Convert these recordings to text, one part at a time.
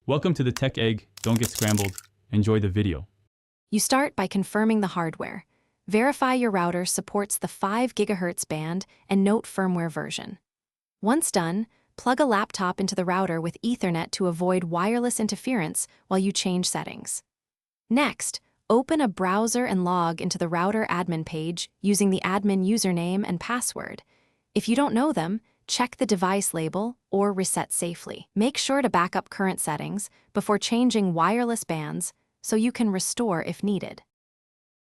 Welcome to the Tech Egg. Don't get scrambled. Enjoy the video. You start by confirming the hardware. Verify your router supports the 5 GHz band and note firmware version. Once done, plug a laptop into the router with Ethernet to avoid wireless interference while you change settings. Next, open a browser and log into the router admin page using the admin username and password. If you don't know them, check the device label or reset safely. Make sure to back up current settings before changing wireless bands so you can restore if needed.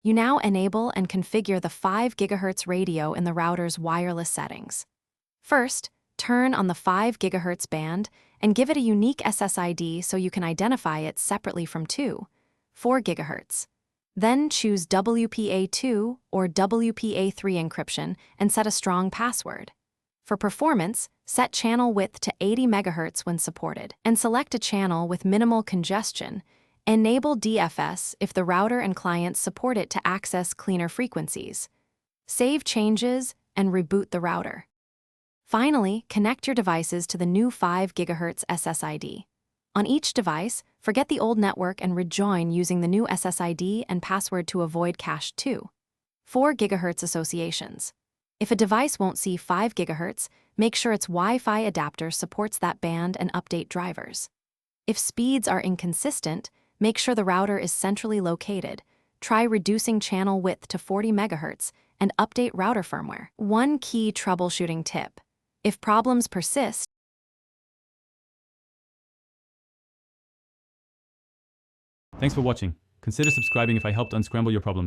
You now enable and configure the 5 GHz radio in the router's wireless settings. First, turn on the 5 GHz band and give it a unique SSID so you can identify it separately from 4 GHz. Then choose WPA2 or WPA3 encryption and set a strong password. For performance, set channel width to 80 MHz when supported, and select a channel with minimal congestion. Enable DFS if the router and client support it to access cleaner frequencies. Save changes and reboot the router. Finally, connect your devices to the new 5 GHz SSID. On each device, forget the old network and rejoin using the new SSID and password to avoid cached 4 GHz associations. If a device won't see 5 GHz, make sure its Wi-Fi adapter supports that band and update drivers. If speeds are inconsistent, make sure the router is centrally located. Try reducing channel width to 40 MHz and update router firmware. One key troubleshooting tip: if problems persist, Thanks for watching. Consider subscribing if I helped unscramble your problems.